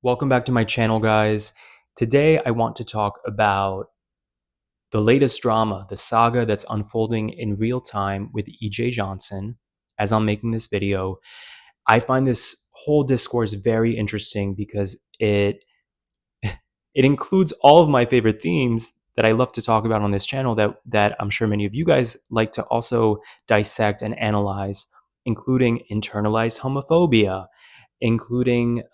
Welcome back to my channel, guys. Today, I want to talk about the latest drama, the saga that's unfolding in real time with EJ Johnson. As I'm making this video, I find this whole discourse very interesting because it includes all of my favorite themes that I love to talk about on this channel that I'm sure many of you guys like to also dissect and analyze, including internalized homophobia, including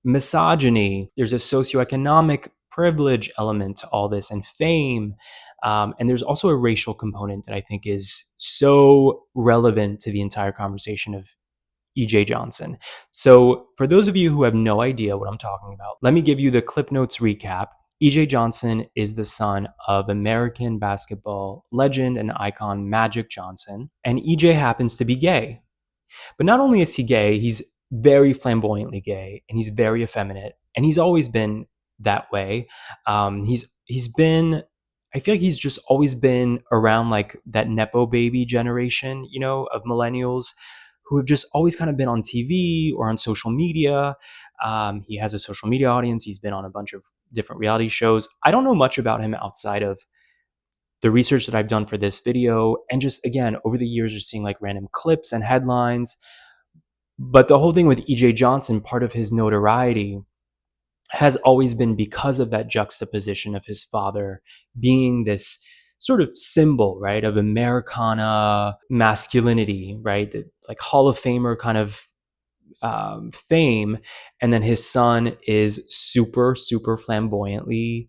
misogyny. There's a socioeconomic privilege element to all this and fame. And there's also a racial component that I think is so relevant to the entire conversation of EJ Johnson. So, for those of you who have no idea what I'm talking about, let me give you the Clip Notes recap. EJ Johnson is the son of American basketball legend and icon Magic Johnson, and EJ happens to be gay. But not only is he gay, he's very flamboyantly gay, and he's very effeminate, and he's always been that way. He's been, I feel like he's just always been around like that nepo baby generation, of millennials who have just always kind of been on TV or on social media. He has a social media audience. He's been on a bunch of different reality shows. I don't know much about him outside of the research that I've done for this video, and just again over the years, just seeing like random clips and headlines. But the whole thing with EJ Johnson, part of his notoriety has always been because of that juxtaposition of his father being this sort of symbol, right, of Americana masculinity, right, that like Hall of Famer kind of fame, and then his son is super, super flamboyantly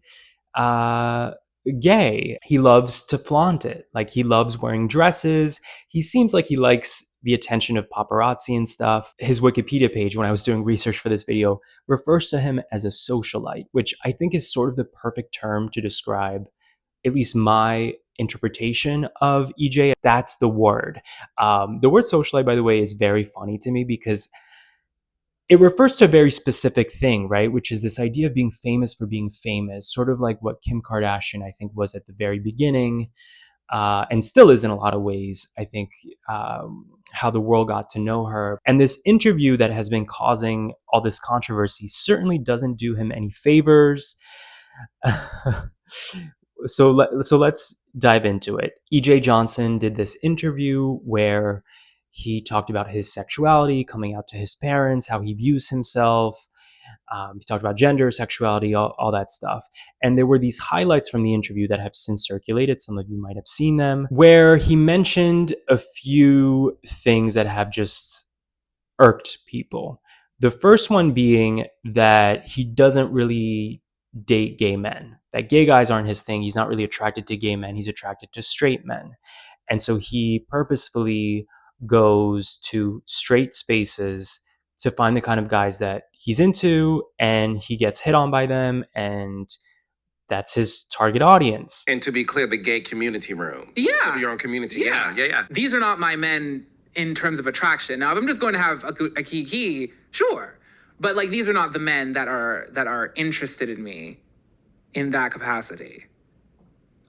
uh, gay. He loves to flaunt it. Like he loves wearing dresses. He seems like he likes the attention of paparazzi and stuff. His Wikipedia page, when I was doing research for this video, refers to him as a socialite, which I think is sort of the perfect term to describe at least my interpretation of EJ. That's the word. The word socialite, by the way, is very funny to me because it refers to a very specific thing, right? Which is this idea of being famous for being famous, sort of like what Kim Kardashian, I think, was at the very beginning, and still is in a lot of ways, I think, how the world got to know her. And this interview that has been causing all this controversy certainly doesn't do him any favors. So let's dive into it. EJ Johnson did this interview where he talked about his sexuality, coming out to his parents, how he views himself. He talked about gender, sexuality, all that stuff. And there were these highlights from the interview that have since circulated. Some of you might have seen them, where he mentioned a few things that have just irked people. The first one being that he doesn't really date gay men, that gay guys aren't his thing. He's not really attracted to gay men. He's attracted to straight men. And so he purposefully goes to straight spaces to find the kind of guys that he's into, and he gets hit on by them, and that's his target audience. And to be clear, the gay community room. Yeah. Your own community. Yeah. These are not my men in terms of attraction. Now, if I'm just going to have a kiki, sure. But like, these are not the men that are interested in me in that capacity.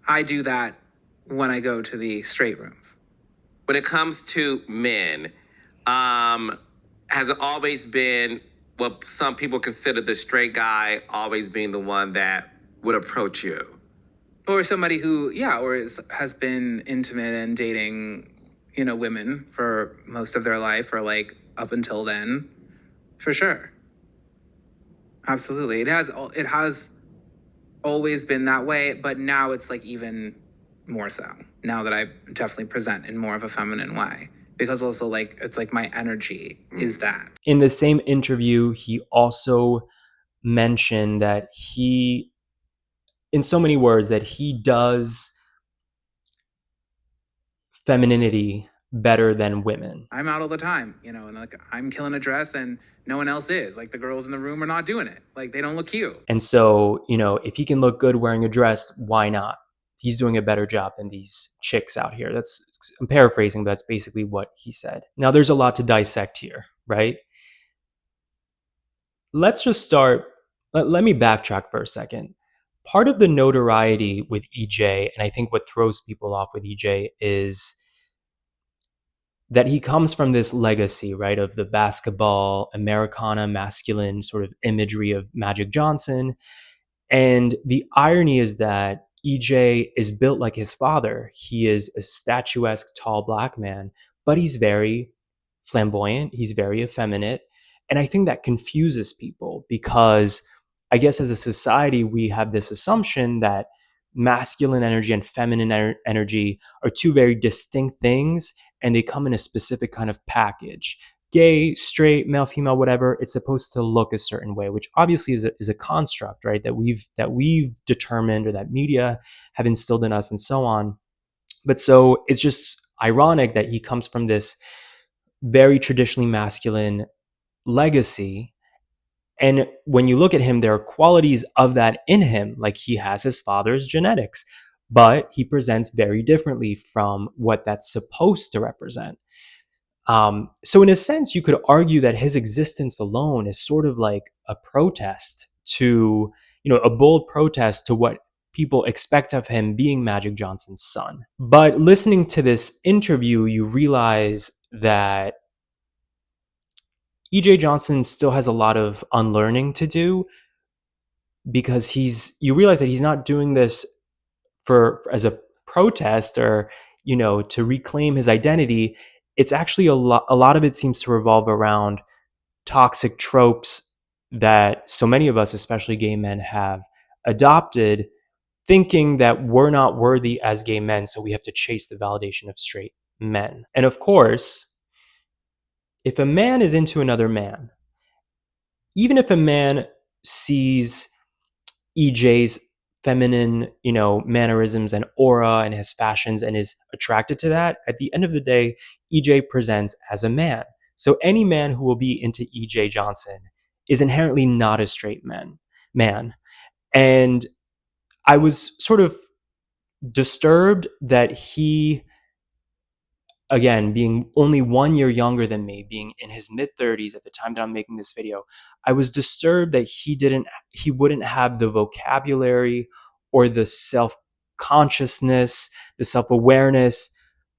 I do that when I go to the straight rooms. When it comes to men, has it always been what some people consider the straight guy always being the one that would approach you? Or somebody who, has been intimate and dating, women for most of their life, or like up until then, for sure. Absolutely. It has always been that way, but now it's like even more so. Now that I definitely present in more of a feminine way. Because also, like, it's like my energy is that. In the same interview, he also mentioned that he, in so many words, that he does femininity better than women. I'm out all the time, and like I'm killing a dress and no one else is. Like the girls in the room are not doing it. Like they don't look cute. And so, if he can look good wearing a dress, why not? He's doing a better job than these chicks out here. I'm paraphrasing, but that's basically what he said. Now, there's a lot to dissect here, right? Let's just start. Let me backtrack for a second. Part of the notoriety with EJ, and I think what throws people off with EJ, is that he comes from this legacy, right, of the basketball Americana masculine sort of imagery of Magic Johnson. And the irony is that EJ is built like his father. He is a statuesque, tall black man, but he's very flamboyant. He's very effeminate. And I think that confuses people because I guess as a society, we have this assumption that masculine energy and feminine energy are two very distinct things and they come in a specific kind of package. Gay, straight, male, female, whatever, it's supposed to look a certain way, which obviously is a construct, right? That we've determined or that media have instilled in us and so on. But so it's just ironic that he comes from this very traditionally masculine legacy. And when you look at him, there are qualities of that in him, like he has his father's genetics, but he presents very differently from what that's supposed to represent. So, in a sense, you could argue that his existence alone is sort of like a protest to, a bold protest to what people expect of him being Magic Johnson's son. But listening to this interview, you realize that EJ Johnson still has a lot of unlearning to do because you realize that he's not doing this for as a protest or to reclaim his identity. It's actually a lot of it seems to revolve around toxic tropes that so many of us, especially gay men, have adopted, thinking that we're not worthy as gay men, so we have to chase the validation of straight men. And of course, if a man is into another man, even if a man sees EJ's feminine, mannerisms and aura and his fashions and is attracted to that, at the end of the day, EJ presents as a man. So any man who will be into EJ Johnson is inherently not a straight man. And I was sort of disturbed that he, again, being only 1 year younger than me, being in his mid 30s at the time that I'm making this video, I was disturbed that he wouldn't have the vocabulary or the self consciousness, the self awareness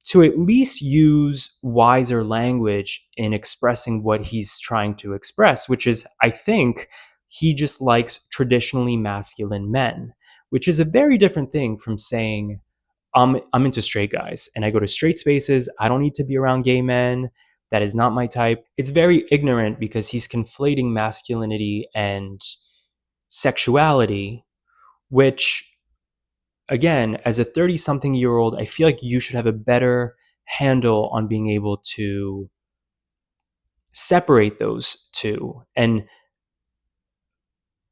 to at least use wiser language in expressing what he's trying to express, which is, I think, he just likes traditionally masculine men, which is a very different thing from saying, I'm into straight guys and I go to straight spaces. I don't need to be around gay men. That is not my type. It's very ignorant because he's conflating masculinity and sexuality, which, again, as a 30 something year old, I feel like you should have a better handle on being able to separate those two and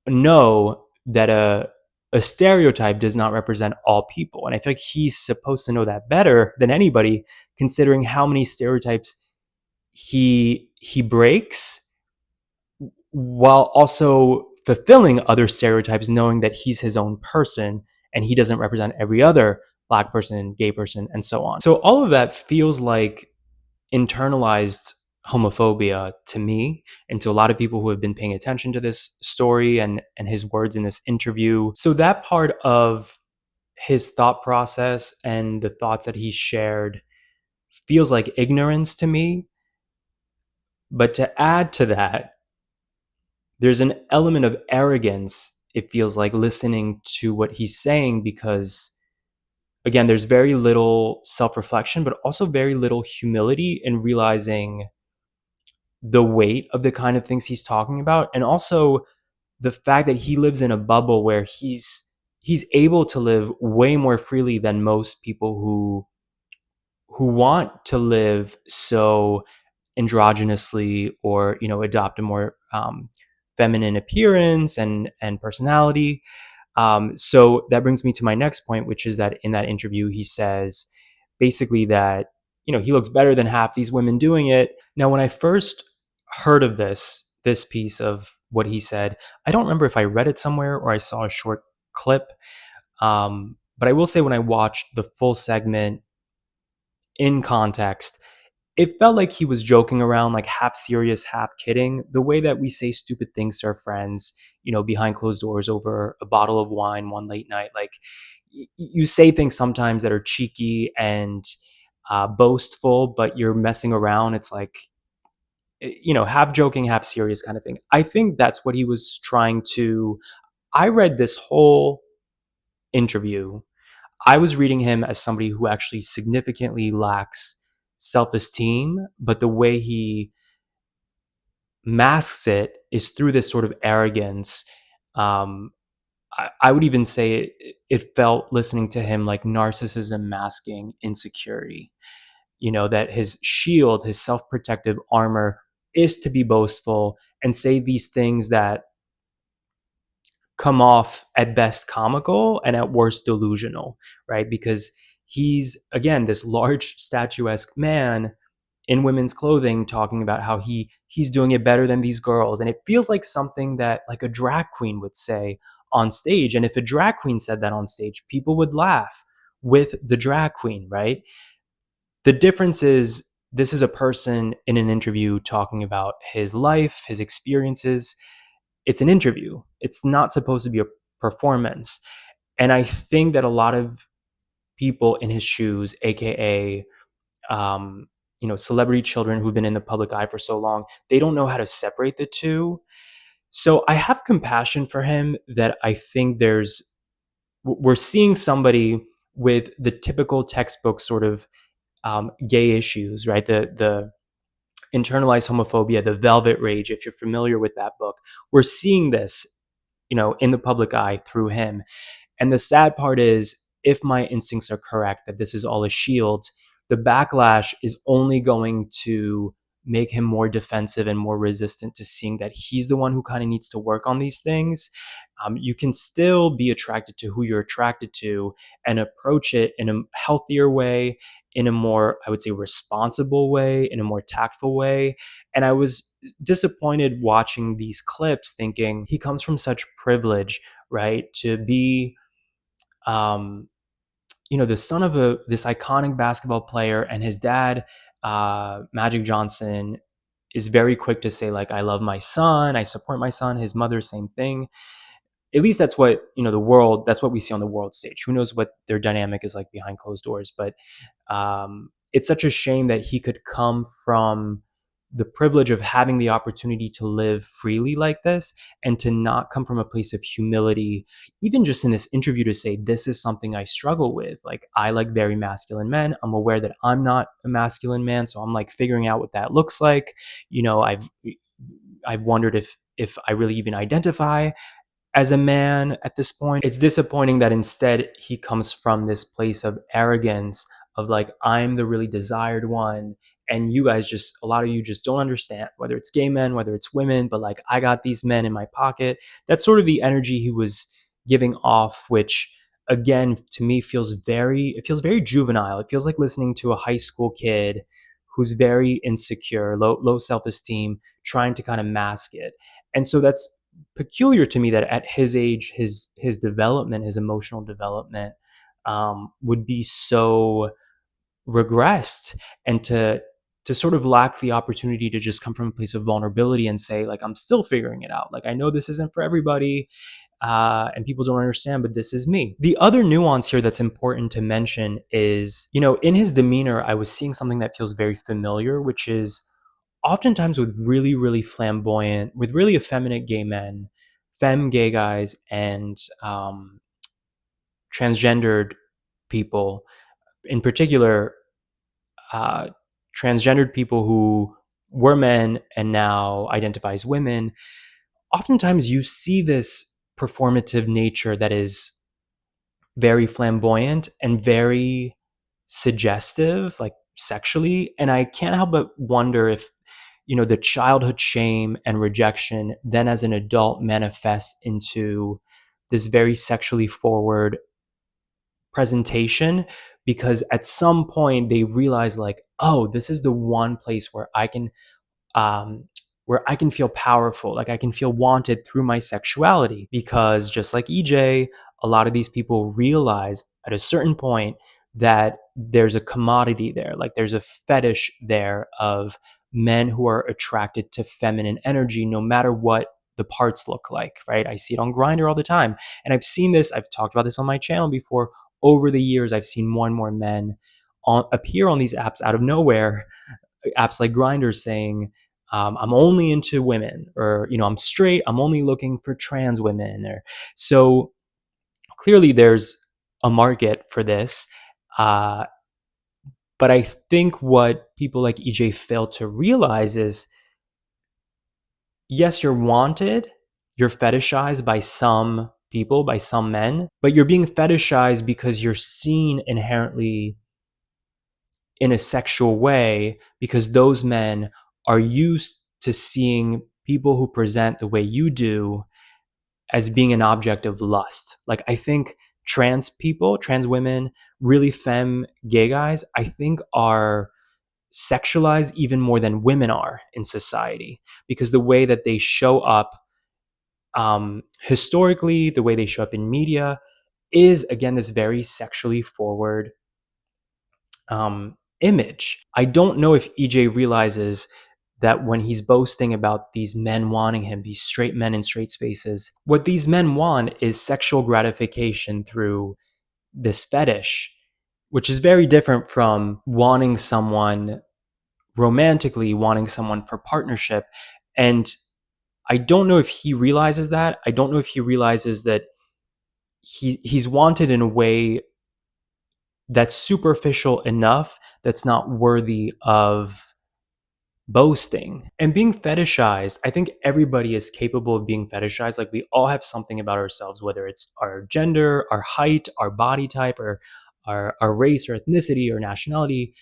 know that a stereotype does not represent all people. And I feel like he's supposed to know that better than anybody, considering how many stereotypes he breaks while also fulfilling other stereotypes, knowing that he's his own person and he doesn't represent every other black person, gay person, and so on. So all of that feels like internalized homophobia to me and to a lot of people who have been paying attention to this story and his words in this interview. So that part of his thought process and the thoughts that he shared feels like ignorance to me. But to add to that, there's an element of arrogance, it feels like, listening to what he's saying, because again, there's very little self-reflection, but also very little humility in realizing the weight of the kind of things he's talking about, and also the fact that he lives in a bubble where he's able to live way more freely than most people who want to live so androgynously or adopt a more feminine appearance and personality. So that brings me to my next point, which is that in that interview, he says basically that, he looks better than half these women doing it. Now, when I first heard of this piece of what he said, I don't remember if I read it somewhere or I saw a short clip. But I will say when I watched the full segment in context, it felt like he was joking around, like half serious, half kidding. The way that we say stupid things to our friends, behind closed doors over a bottle of wine one late night. Like you say things sometimes that are cheeky and boastful, but you're messing around. It's like, half joking, half serious kind of thing. I think that's what he was trying to. I read this whole interview. I was reading him as somebody who actually significantly lacks self esteem, but the way he masks it is through this sort of arrogance. Um, I would even say it felt listening to him like narcissism masking insecurity. That his shield, his self protective armor is to be boastful and say these things that come off at best comical and at worst delusional, right? Because he's, again, this large statuesque man in women's clothing talking about how he's doing it better than these girls, and it feels like something that like a drag queen would say on stage. And if a drag queen said that on stage, people would laugh with the drag queen, right? The difference is this is a person in an interview talking about his life, his experiences. It's an interview. It's not supposed to be a performance. And I think that a lot of people in his shoes, aka celebrity children who've been in the public eye for so long, they don't know how to separate the two. So I have compassion for him that I think we're seeing somebody with the typical textbook sort of gay issues, right? The internalized homophobia, the velvet rage, if you're familiar with that book, we're seeing this, in the public eye through him. And the sad part is, if my instincts are correct, that this is all a shield, the backlash is only going to make him more defensive and more resistant to seeing that he's the one who kind of needs to work on these things. You can still be attracted to who you're attracted to and approach it in a healthier way, in a more, I would say, responsible way, in a more tactful way. And I was disappointed watching these clips thinking he comes from such privilege, right? To be um, the son of this iconic basketball player, and his dad, Magic Johnson, is very quick to say like, "I love my son, I support my son." His mother, same thing. At least that's what the world. That's what we see on the world stage. Who knows what their dynamic is like behind closed doors? But it's such a shame that he could come from the privilege of having the opportunity to live freely like this and to not come from a place of humility, even just in this interview, to say, this is something I struggle with. Like, I like very masculine men. I'm aware that I'm not a masculine man. So I'm like figuring out what that looks like. I've wondered if I really even identify as a man at this point. It's disappointing that instead he comes from this place of arrogance of like, I'm the really desired one. And you guys just, a lot of you just don't understand, whether it's gay men, whether it's women, but like, I got these men in my pocket. That's sort of the energy he was giving off, which again, to me it feels very juvenile. It feels like listening to a high school kid who's very insecure, low self-esteem, trying to kind of mask it. And so that's peculiar to me that at his age, his development, his emotional development, would be so regressed, and to sort of lack the opportunity to just come from a place of vulnerability and say like, I'm still figuring it out. Like, I know this isn't for everybody. And people don't understand, but this is me. The other nuance here that's important to mention is, in his demeanor, I was seeing something that feels very familiar, which is oftentimes with really, really flamboyant, with really effeminate gay men, femme gay guys, and transgendered people, in particular, uh, transgendered people who were men and now identify as women. Oftentimes, you see this performative nature that is very flamboyant and very suggestive, like sexually. And I can't help but wonder if, the childhood shame and rejection then as an adult manifests into this very sexually forward presentation, because at some point they realize like, oh, this is the one place um, where I can feel powerful, like I can feel wanted through my sexuality. Because just like EJ, a lot of these people realize at a certain point that there's a commodity there, like there's a fetish there of men who are attracted to feminine energy, no matter what the parts look like, right? I see it on Grindr all the time. And I've talked about this on my channel before. Over the years, I've seen more and more men appear on these apps out of nowhere, apps like Grindr saying, I'm only into women, or, I'm straight, I'm only looking for trans women. Or so clearly there's a market for this. But I think what people like EJ fail to realize is, yes, you're wanted, you're fetishized by some people, by some men, but you're being fetishized because you're seen inherently in a sexual way, because those men are used to seeing people who present the way you do as being an object of lust. Like, I think trans people, trans women, really femme gay guys, I think are sexualized even more than women are in society, because the way that they show up, historically, the way they show up in media is, again, this very sexually forward image. I don't know if EJ realizes that when he's boasting about these men wanting him, these straight men in straight spaces, what these men want is sexual gratification through this fetish, which is very different from wanting someone romantically, wanting someone for partnership. And I don't know if he realizes that. I don't know if he realizes that he's wanted in a way that's superficial enough, that's not worthy of boasting. And being fetishized, I think everybody is capable of being fetishized. Like, we all have something about ourselves, whether it's our gender, our height, our body type, or our race or ethnicity or nationality.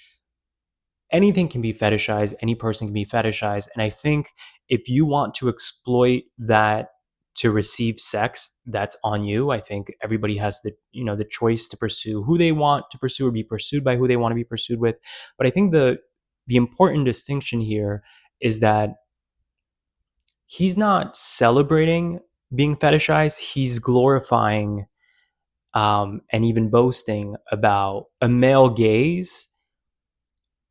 Anything can be fetishized, any person can be fetishized. And I think if you want to exploit that to receive sex, that's on you. I think everybody has the choice to pursue who they want to pursue, or be pursued by who they want to be pursued with. But I think the important distinction here is that he's not celebrating being fetishized, he's glorifying, and even boasting about a male gaze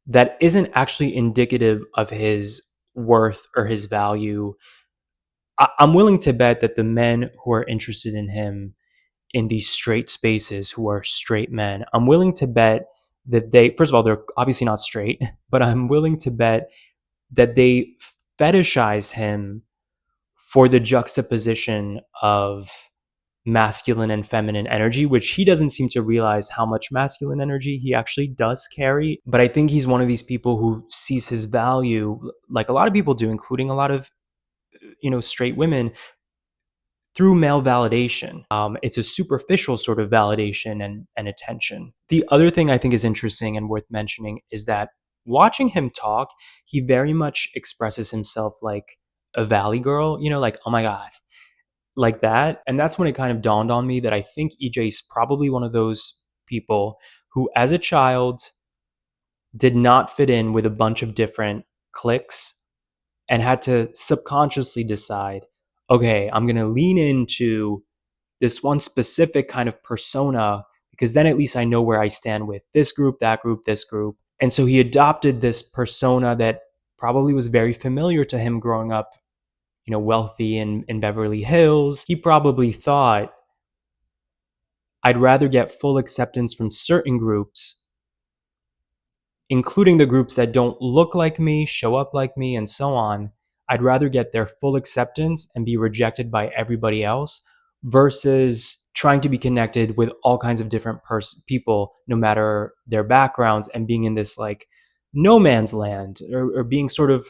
that isn't actually indicative of his worth or his value. I'm willing to bet that the men who are interested in him in these straight spaces, who are straight men, I'm willing to bet that they, first of all, they're obviously not straight, but I'm willing to bet that they fetishize him for the juxtaposition of masculine and feminine energy, which he doesn't seem to realize how much masculine energy he actually does carry. But I think he's one of these people who sees his value, like a lot of people do, including a lot of straight women, through male validation. It's a superficial sort of validation and attention. The other thing I think is interesting and worth mentioning is that watching him talk, he very much expresses himself like a valley girl, like, oh my God, like that. And that's when it kind of dawned on me that I think EJ's probably one of those people who, as a child, did not fit in with a bunch of different cliques and had to subconsciously decide, okay, I'm going to lean into this one specific kind of persona, because then at least I know where I stand with this group, that group, this group. And so he adopted this persona that probably was very familiar to him growing up, wealthy in Beverly Hills. He probably thought, I'd rather get full acceptance from certain groups, including the groups that don't look like me, show up like me, and so on. I'd rather get their full acceptance and be rejected by everybody else, versus trying to be connected with all kinds of different people, no matter their backgrounds, and being in this like no man's land, or being sort of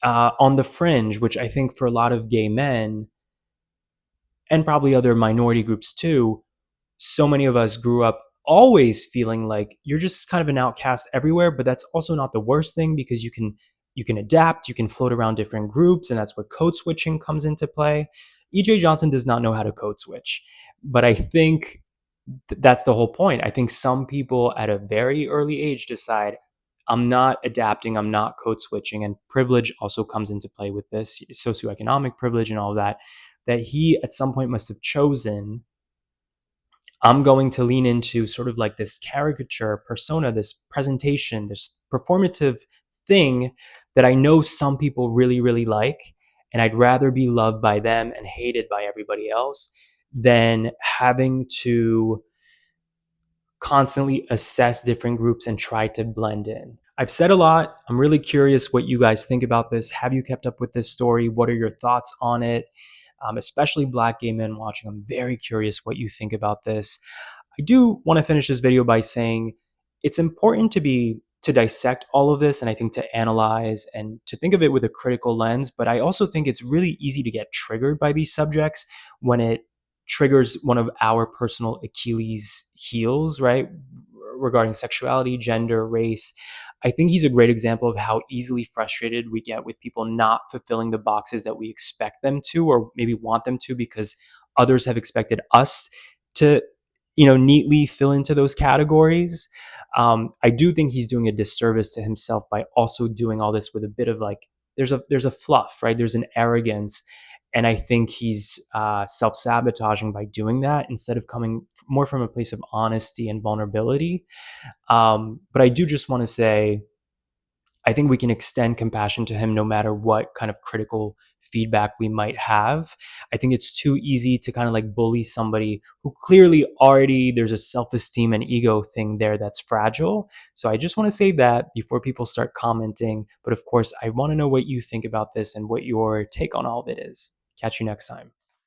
on the fringe, which I think for a lot of gay men, and probably other minority groups too, so many of us grew up always feeling like you're just kind of an outcast everywhere. But that's also not the worst thing, because you can adapt, you can float around different groups, and that's where code switching comes into play. EJ Johnson does not know how to code switch, but I think that's the whole point. I think some people at a very early age decide, I'm not adapting, I'm not code switching. And privilege also comes into play with this, socioeconomic privilege and all of that, that he at some point must have chosen, I'm going to lean into sort of like this caricature persona, this presentation, this performative thing that I know some people really, really like. And I'd rather be loved by them and hated by everybody else than having to constantly assess different groups and try to blend in. I've said a lot. I'm really curious what you guys think about this. Have you kept up with this story? What are your thoughts on it? Especially Black gay men watching. I'm very curious what you think about this. I do want to finish this video by saying it's important to dissect all of this, and I think to analyze and to think of it with a critical lens. But I also think it's really easy to get triggered by these subjects when it triggers one of our personal Achilles heels, right? Regarding sexuality, gender, race. I think he's a great example of how easily frustrated we get with people not fulfilling the boxes that we expect them to, or maybe want them to, because others have expected us to, neatly fill into those categories. I do think he's doing a disservice to himself by also doing all this with a bit of like, there's a fluff, right? There's an arrogance, and I think he's self-sabotaging by doing that instead of coming more from a place of honesty and vulnerability. But I do just want to say, I think we can extend compassion to him no matter what kind of critical feedback we might have. I think it's too easy to kind of like bully somebody who clearly already there's a self-esteem and ego thing there that's fragile. So I just want to say that before people start commenting. But of course, I want to know what you think about this and what your take on all of it is. Catch you next time.